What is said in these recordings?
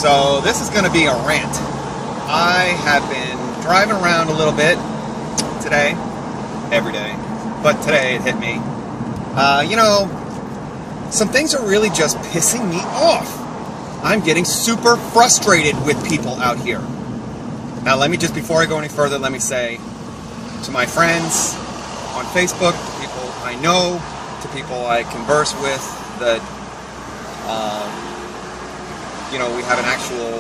So this is going to be a rant. I have been driving around a little bit today, every day, but today it hit me. You know, some things are really just pissing me off. I'm getting super frustrated with people out here. Now let me just, before I go any further, let me say to my friends on Facebook, people I know, to people I converse with, that you know, we have an actual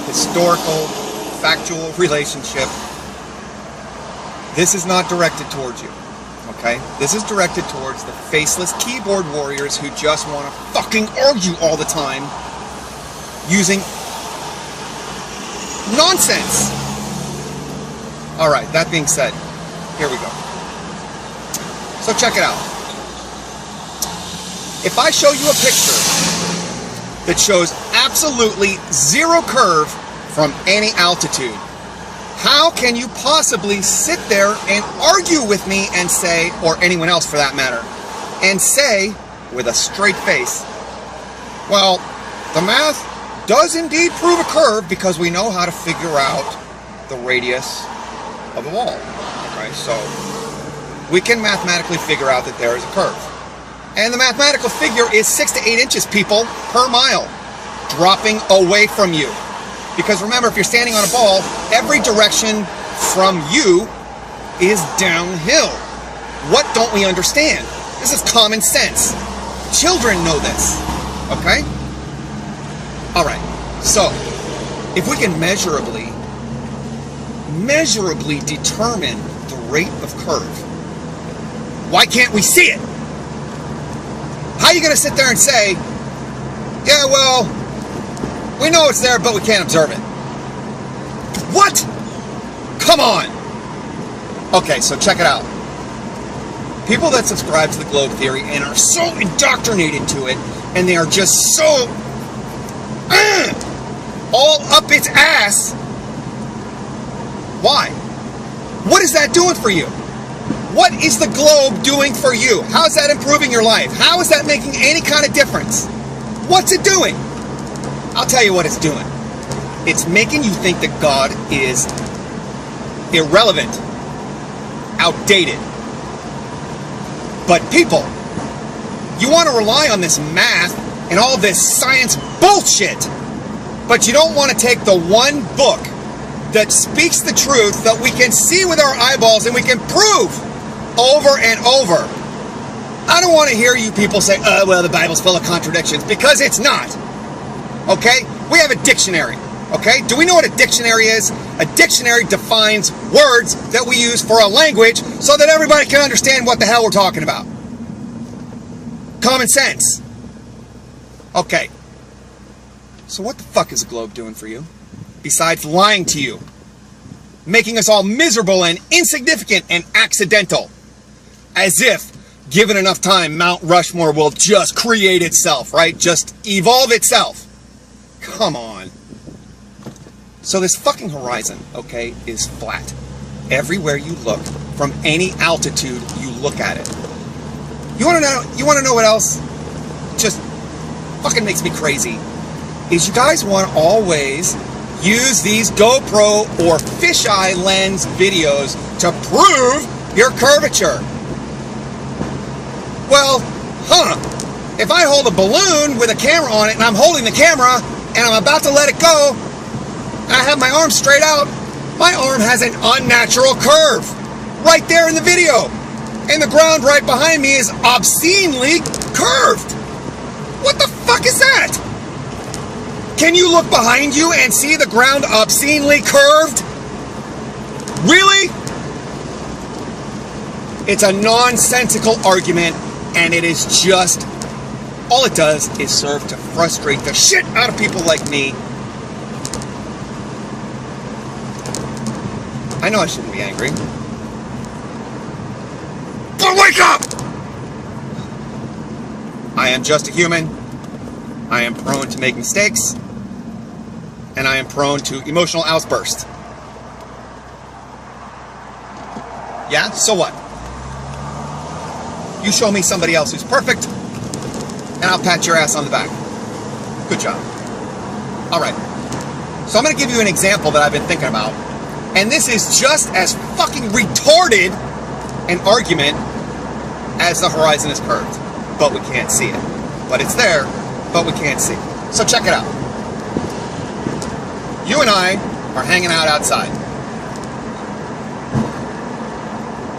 historical, factual relationship. This is not directed towards you, okay? This is directed towards the faceless keyboard warriors who just want to fucking argue all the time using nonsense. All right, that being said, here we go. So check it out. If I show you a picture that shows absolutely zero curve from any altitude, how can you possibly sit there and argue with me and say, or anyone else for that matter, and say with a straight face, well, the math does indeed prove a curve because we know how to figure out the radius of a wall. Okay, so we can mathematically figure out that there is a curve. And the mathematical figure is 6 to 8 inches, people, per mile, dropping away from you. Because remember, if you're standing on a ball, every direction from you is downhill. What don't we understand? This is common sense. Children know this, okay? All right, so if we can measurably determine the rate of curve, why can't we see it? How are you going to sit there and say, yeah, well, we know it's there, but we can't observe it? What? Come on. Okay, so check it out. People that subscribe to the globe theory and are so indoctrinated to it, and they are just so all up its ass. Why? What is that doing for you? What is the globe doing for you? How is that improving your life? How is that making any kind of difference? What's it doing? I'll tell you what it's doing. It's making you think that God is irrelevant, outdated. But people, you want to rely on this math and all this science bullshit, but you don't want to take the one book that speaks the truth that we can see with our eyeballs and we can prove over and over. I don't want to hear you people say, oh, well, the Bible's full of contradictions, because it's not. Okay? We have a dictionary. Okay? Do we know what a dictionary is? A dictionary defines words that we use for a language so that everybody can understand what the hell we're talking about. Common sense. Okay. So what the fuck is the globe doing for you? Besides lying to you. Making us all miserable and insignificant and accidental. As if, given enough time, Mount Rushmore will just create itself, right? Just evolve itself. Come on. So this fucking horizon, okay, is flat. Everywhere you look, from any altitude you look at it. You wanna know what else just fucking makes me crazy? Is you guys want to always use these GoPro or fisheye lens videos to prove your curvature. Well, if I hold a balloon with a camera on it and I'm holding the camera and I'm about to let it go, and I have my arm straight out, my arm has an unnatural curve right there in the video. And the ground right behind me is obscenely curved. What the fuck is that? Can you look behind you and see the ground obscenely curved? Really? It's a nonsensical argument, and it is just, all it does is serve to frustrate the shit out of people like me. I know I shouldn't be angry. But wake up! I am just a human. I am prone to make mistakes. And I am prone to emotional outbursts. Yeah, so what? You show me somebody else who's perfect, and I'll pat your ass on the back. Good job. All right. So I'm going to give you an example that I've been thinking about. And this is just as fucking retarded an argument as the horizon is curved. But we can't see it. But it's there, but we can't see it. So check it out. You and I are hanging out outside.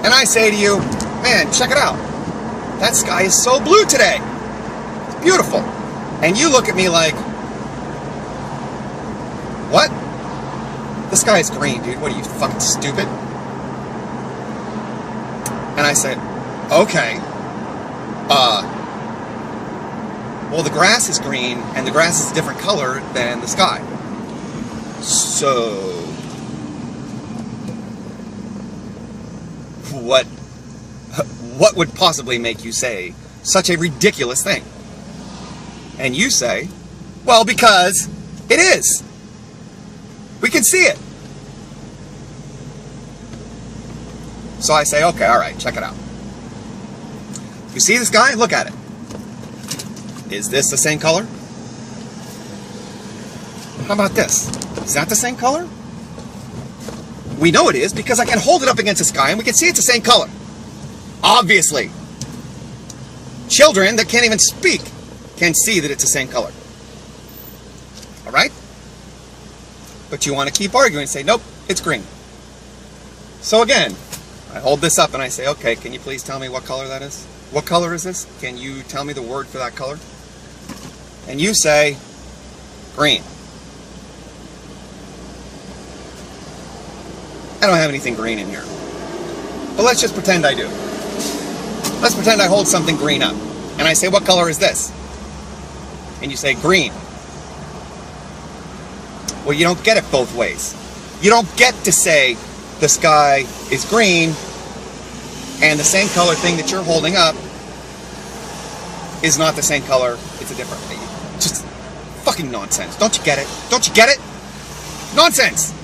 And I say to you, man, check it out. That sky is so blue today. It's beautiful. And you look at me like, what? The sky is green, dude. What are you, fucking stupid? And I say, okay. Well, the grass is green, and the grass is a different color than the sky. So, what would possibly make you say such a ridiculous thing? And you say, well, because it is. We can see it. So I say, okay, all right, check it out. You see this guy? Look at it. Is this the same color? How about this? Is that the same color? We know it is because I can hold it up against the sky and we can see it's the same color. Obviously. Children that can't even speak can see that it's the same color. All right? But you want to keep arguing and say, nope, it's green. So again, I hold this up and I say, okay, can you please tell me what color that is? What color is this? Can you tell me the word for that color? And you say, green. I don't have anything green in here. But let's just pretend I do. Let's pretend I hold something green up. And I say, what color is this? And you say, green. Well, you don't get it both ways. You don't get to say the sky is green and the same color thing that you're holding up is not the same color, it's a different thing. Just fucking nonsense. Don't you get it? Don't you get it? Nonsense!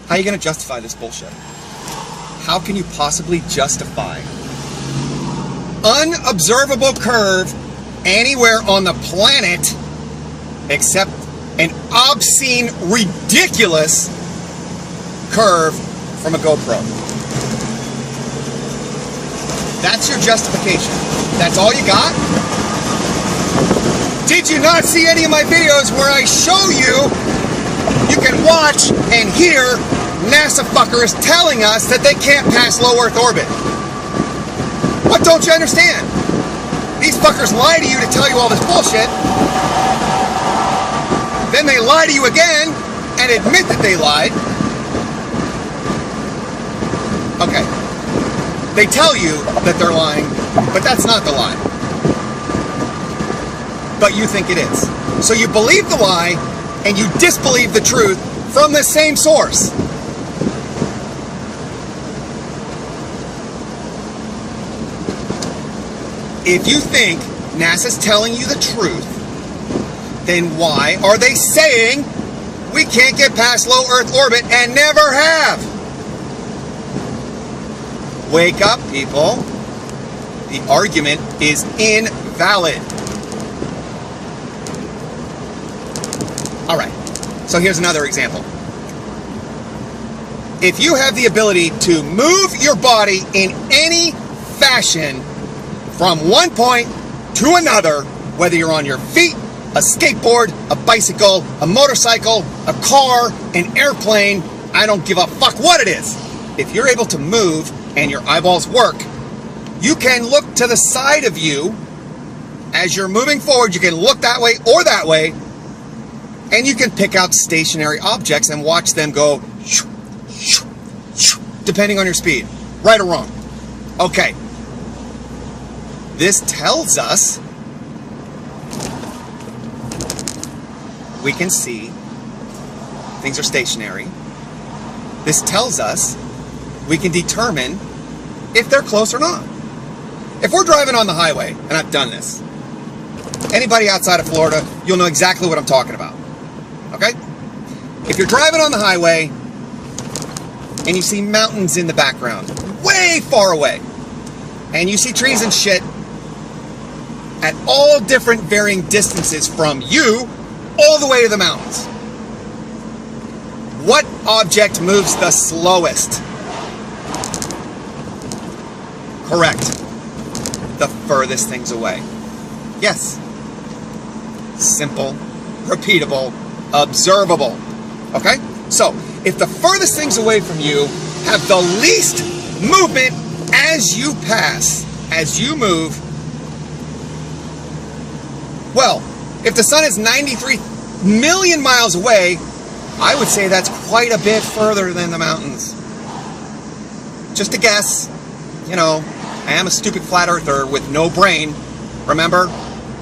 How are you going to justify this bullshit? How can you possibly justify unobservable curve anywhere on the planet except an obscene, ridiculous curve from a GoPro? That's your justification. That's all you got? Did you not see any of my videos where I show you can watch and hear NASA fuckers telling us that they can't pass low Earth orbit? What don't you understand? These fuckers lie to you to tell you all this bullshit. Then they lie to you again and admit that they lied. Okay. They tell you that they're lying, but that's not the lie. But you think it is. So you believe the lie and you disbelieve the truth from the same source. If you think NASA's telling you the truth, then why are they saying we can't get past low Earth orbit and never have? Wake up, people. The argument is invalid. All right, so here's another example. If you have the ability to move your body in any fashion from one point to another, whether you're on your feet, a skateboard, a bicycle, a motorcycle, a car, an airplane, I don't give a fuck what it is. If you're able to move and your eyeballs work, you can look to the side of you as you're moving forward. You can look that way or that way, and you can pick out stationary objects and watch them go depending on your speed, right or wrong. Okay. This tells us we can see things are stationary. This tells us we can determine if they're close or not. If we're driving on the highway, and I've done this, anybody outside of Florida, you'll know exactly what I'm talking about. Okay? If you're driving on the highway and you see mountains in the background, way far away, and you see trees and shit at all different varying distances from you all the way to the mountains. What object moves the slowest? Correct. The furthest things away. Yes. Simple, repeatable, observable. Okay? So, if the furthest things away from you have the least movement as you pass, as you move, well, if the sun is 93 million miles away, I would say that's quite a bit further than the mountains. Just a guess. You know, I am a stupid flat earther with no brain. Remember?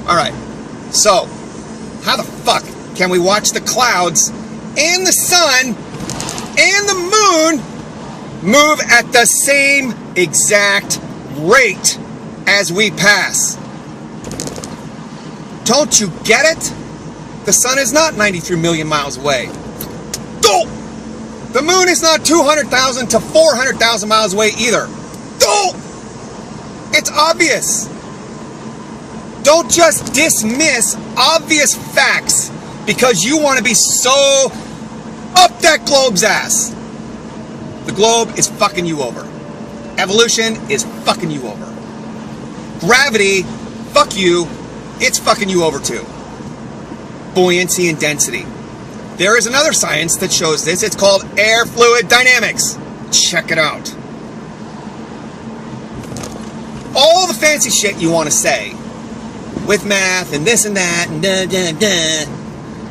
Alright. So, how the fuck can we watch the clouds and the sun and the moon move at the same exact rate as we pass? Don't you get it? The sun is not 93 million miles away. The moon is not 200,000 to 400,000 miles away either. It's obvious. Don't just dismiss obvious facts because you want to be so up that globe's ass. The globe is fucking you over. Evolution is fucking you over. Gravity, fuck you, it's fucking you over too. Buoyancy and density. There is another science that shows this. It's called air fluid dynamics. Check it out. All the fancy shit you want to say with math and this and that and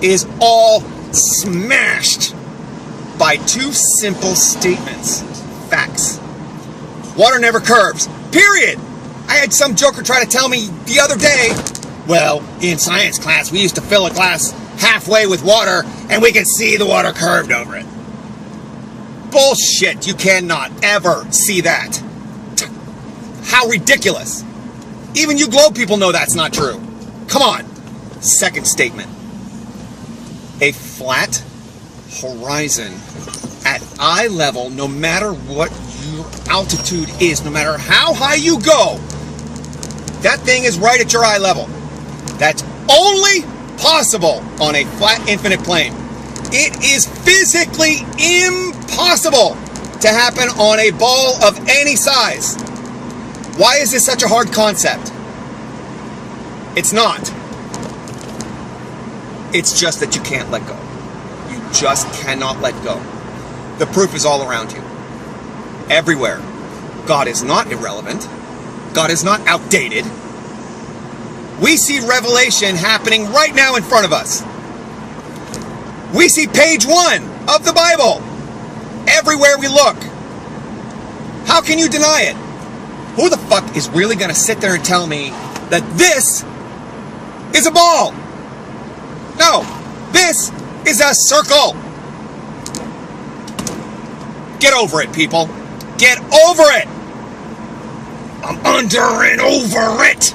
is all smashed by two simple statements. Facts. Water never curves. Period. I had some joker try to tell me the other day, well, in science class, we used to fill a glass halfway with water, and we can see the water curved over it. Bullshit. You cannot ever see that. How ridiculous. Even you globe people know that's not true. Come on. Second statement. A flat horizon at eye level, no matter what your altitude is, no matter how high you go, that thing is right at your eye level. That's only possible on a flat infinite plane. It is physically impossible to happen on a ball of any size. Why is this such a hard concept? It's not. It's just that you can't let go. You just cannot let go. The proof is all around you. Everywhere. God is not irrelevant. God is not outdated. We see revelation happening right now in front of us. We see page 1 of the Bible everywhere we look. How can you deny it? Who the fuck is really going to sit there and tell me that this is a ball? No, this is a circle. Get over it, people. Get over it. I'm under and over it.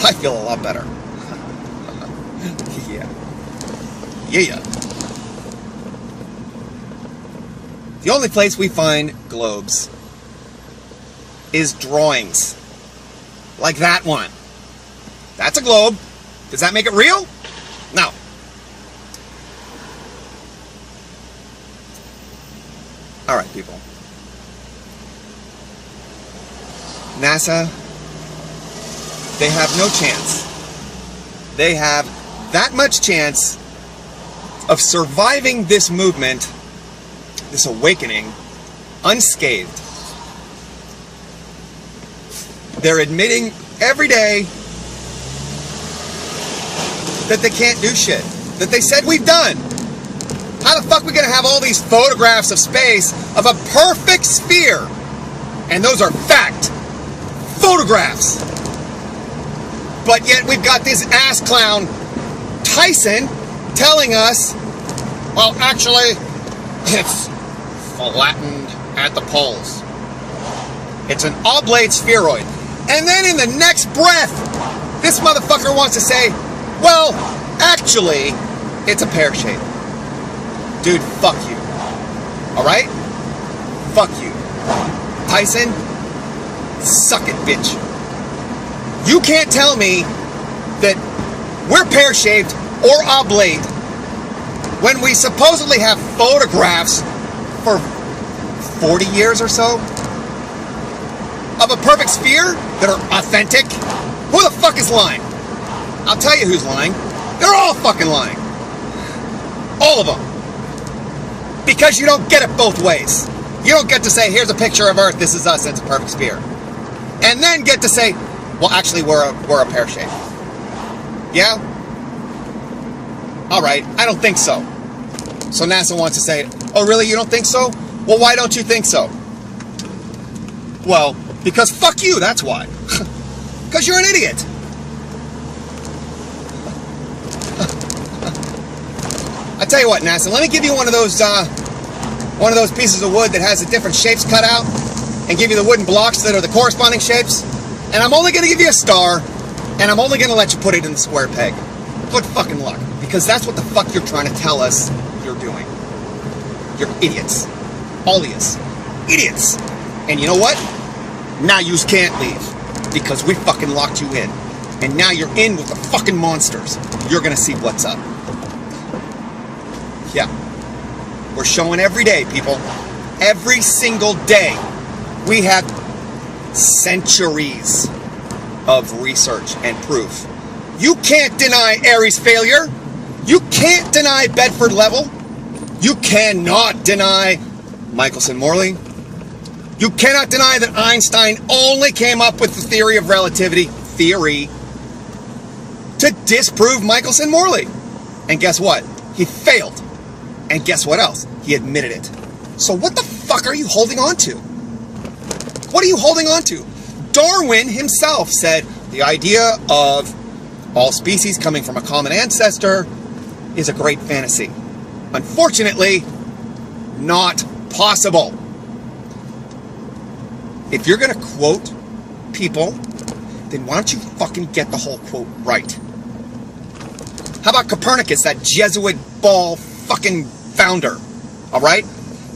I feel a lot better. Yeah. The only place we find globes is drawings. Like that one. That's a globe. Does that make it real? No. Alright, people. NASA, they have no chance. They have that much chance of surviving this movement, this awakening, unscathed. They're admitting every day that they can't do shit that they said we've done. How the fuck are we gonna have all these photographs of space of a perfect sphere? And those are fact photographs. But yet we've got this ass clown Tyson telling us, well, actually, it's flattened at the poles. It's an oblate spheroid. And then in the next breath, this motherfucker wants to say, well, actually, it's a pear shape. Dude, fuck you. Alright? Fuck you. Tyson, suck it, bitch. You can't tell me that we're pear-shaped or oblate when we supposedly have photographs for 40 years or so of a perfect sphere that are authentic. Who the fuck is lying? I'll tell you who's lying. They're all fucking lying. All of them. Because you don't get it both ways. You don't get to say, here's a picture of Earth, this is us, it's a perfect sphere. And then get to say, well, actually, we're a pear shape. Yeah? Alright, I don't think so. So NASA wants to say, oh, really, you don't think so? Well, why don't you think so? Well, because fuck you, that's why. Because you're an idiot. I tell you what, NASA, let me give you one of those pieces of wood that has the different shapes cut out, and give you the wooden blocks that are the corresponding shapes, and I'm only going to give you a star, and I'm only going to let you put it in the square peg. Good fucking luck, because that's what the fuck you're trying to tell us you're doing. You're idiots. All of yous. Idiots. And you know what? Now yous can't leave, because we fucking locked you in. And now you're in with the fucking monsters. You're going to see what's up. Yeah. We're showing every day, people. Every single day. We have centuries of research and proof. You can't deny Airy's failure. You can't deny Bedford level. You cannot deny Michelson-Morley. You cannot deny that Einstein only came up with the theory of relativity, to disprove Michelson-Morley. And guess what? He failed. And guess what else? He admitted it. So what the fuck are you holding on to? What are you holding on to? Darwin himself said the idea of all species coming from a common ancestor is a great fantasy. Unfortunately, not possible. If you're going to quote people, then why don't you fucking get the whole quote right? How about Copernicus, that Jesuit ball fucking founder? Alright?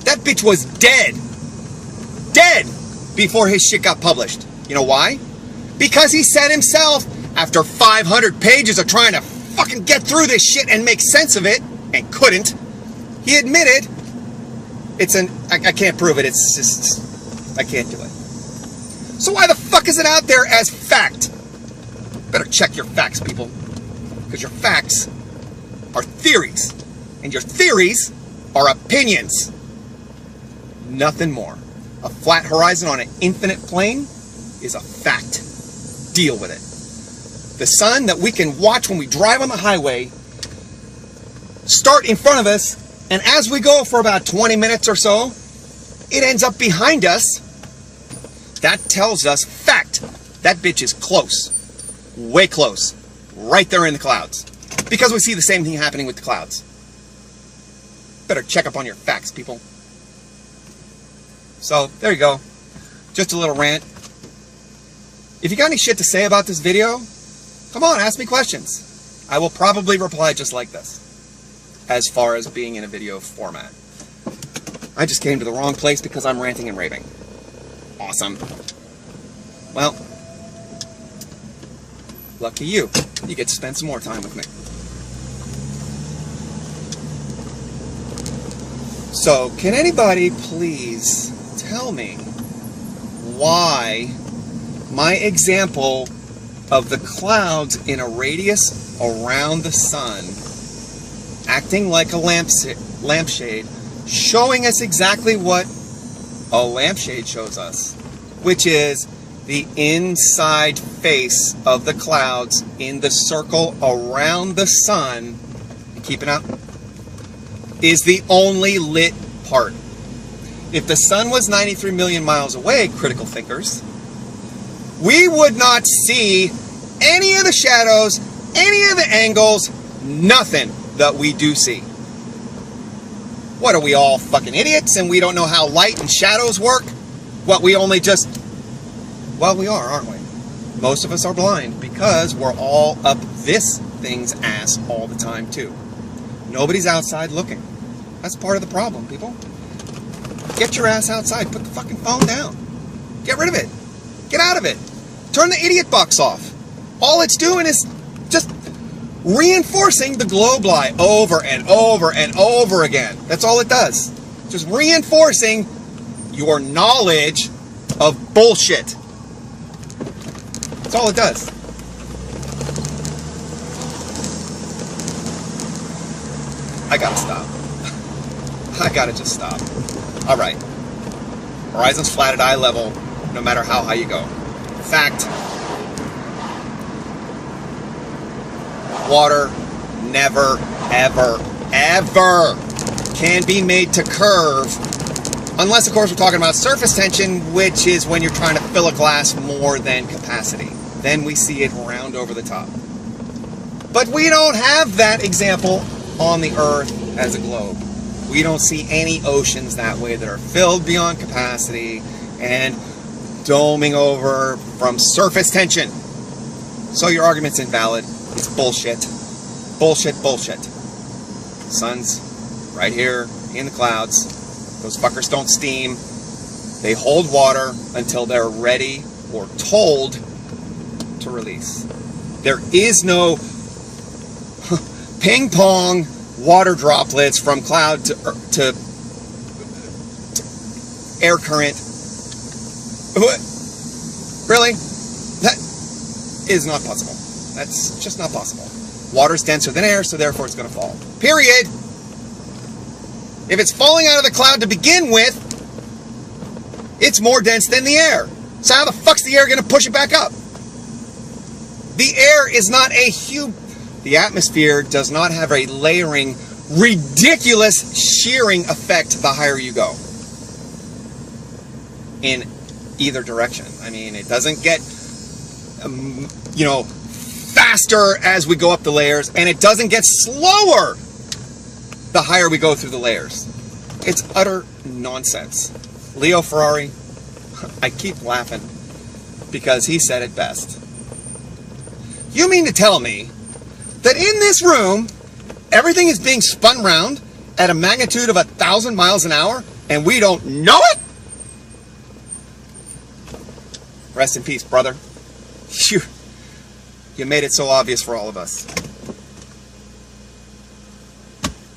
That bitch was dead. Dead before his shit got published. You know why? Because he said himself, after 500 pages of trying to fucking get through this shit and make sense of it, and couldn't, he admitted, I can't prove it, it's just, I can't do it. So why the fuck is it out there as fact? Better check your facts, people. Because your facts are theories. And your theories are opinions. Nothing more. A flat horizon on an infinite plane is a fact. Deal with it. The sun that we can watch when we drive on the highway start in front of us, and as we go for about 20 minutes or so, it ends up behind us. That tells us fact. That bitch is close. Way close. Right there in the clouds. Because we see the same thing happening with the clouds. Better check up on your facts, people. So, there you go. Just a little rant. If you got any shit to say about this video, come on, ask me questions. I will probably reply just like this, as far as being in a video format. I just came to the wrong place because I'm ranting and raving. Awesome. Well, lucky you. You get to spend some more time with me. So, can anybody please tell me why my example of the clouds in a radius around the sun acting like a lampshade, showing us exactly what a lampshade shows us, which is the inside face of the clouds in the circle around the sun, keep it up, is the only lit part. If the sun was 93 million miles away, critical thinkers, we would not see any of the shadows, any of the angles, nothing that we do see. What, are we all fucking idiots and we don't know how light and shadows work? What, we only just... Well, we are, aren't we? Most of us are blind because we're all up this thing's ass all the time too. Nobody's outside looking. That's part of the problem, people. Get your ass outside. Put the fucking phone down. Get rid of it. Get out of it. Turn the idiot box off. All it's doing is just reinforcing the globe lie over and over and over again. That's all it does. Just reinforcing your knowledge of bullshit. That's all it does. I gotta stop. I gotta just stop. Alright. Horizon's flat at eye level, no matter how high you go. Fact. Water never, ever, ever can be made to curve, unless, of course, we're talking about surface tension, which is when you're trying to fill a glass more than capacity. Then we see it round over the top. But we don't have that example on the Earth as a globe. We don't see any oceans that way that are filled beyond capacity and doming over from surface tension. So your argument's invalid. It's bullshit. Bullshit, bullshit. Sun's right here in the clouds. Those fuckers don't steam. They hold water until they're ready or told to release. There is no ping pong water droplets from cloud to air current. What? Really? That is not possible. That's just not possible. Water's denser than air, so therefore it's going to fall. Period. If it's falling out of the cloud to begin with, it's more dense than the air. So how the fuck's the air going to push it back up? The air is not a the atmosphere does not have a layering, ridiculous shearing effect the higher you go. In either direction. I mean, it doesn't get, you know, faster as we go up the layers, and it doesn't get slower the higher we go through the layers. It's utter nonsense. Leo Ferrari, I keep laughing because he said it best. You mean to tell me that in this room, everything is being spun round at a magnitude of 1,000 miles an hour, and we don't know it? Rest in peace, brother. You made it so obvious for all of us.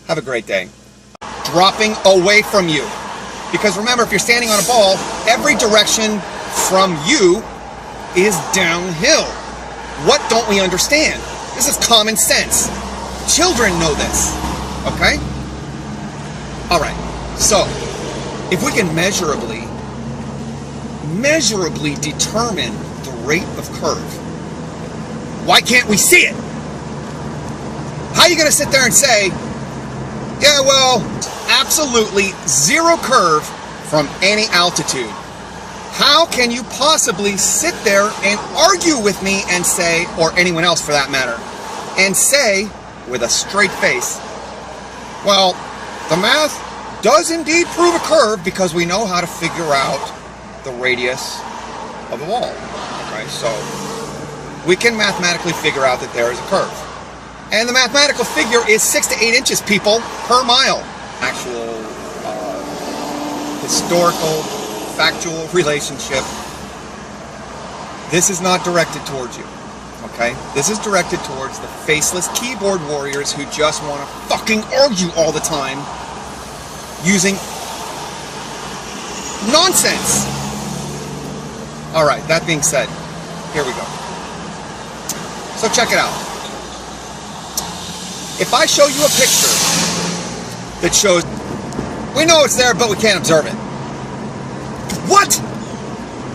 Have a great day. Dropping away from you. Because remember, if you're standing on a ball, every direction from you is downhill. What don't we understand? This is common sense. Children know this. Okay? Alright. So, if we can measurably determine the rate of curve, why can't we see it? How are you going to sit there and say, yeah, well, absolutely zero curve from any altitude? How can you possibly sit there and argue with me and say, or anyone else for that matter, and say with a straight face, well, the math does indeed prove a curve because we know how to figure out the radius of the wall. Okay, so we can mathematically figure out that there is a curve. And the mathematical figure is 6 to 8 inches, people, per mile. Actual historical, factual relationship. This is not directed towards you, okay? This is directed towards the faceless keyboard warriors who just want to fucking argue all the time using nonsense. All right, that being said, here we go. So check it out. If I show you a picture that shows, we know it's there, but we can't observe it. What?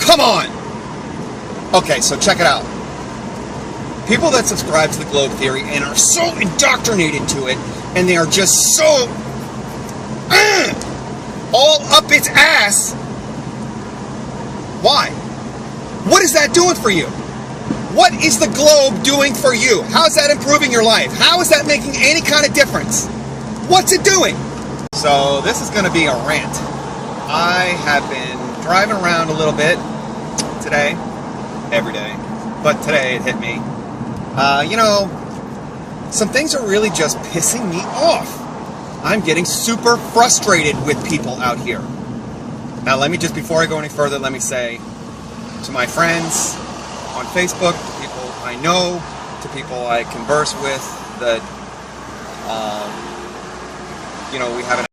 Come on. Okay, so check it out. People that subscribe to the globe theory and are so indoctrinated to it, and they are just so all up its ass. Why? What is that doing for you? What is the globe doing for you? How is that improving your life? How is that making any kind of difference? What's it doing? So this is going to be a rant. I have been driving around a little bit today, every day, but today it hit me. You know, some things are really just pissing me off. I'm getting super frustrated with people out here. Now let me just, before I go any further, let me say to my friends on Facebook, to people I know, to people I converse with, that, we have an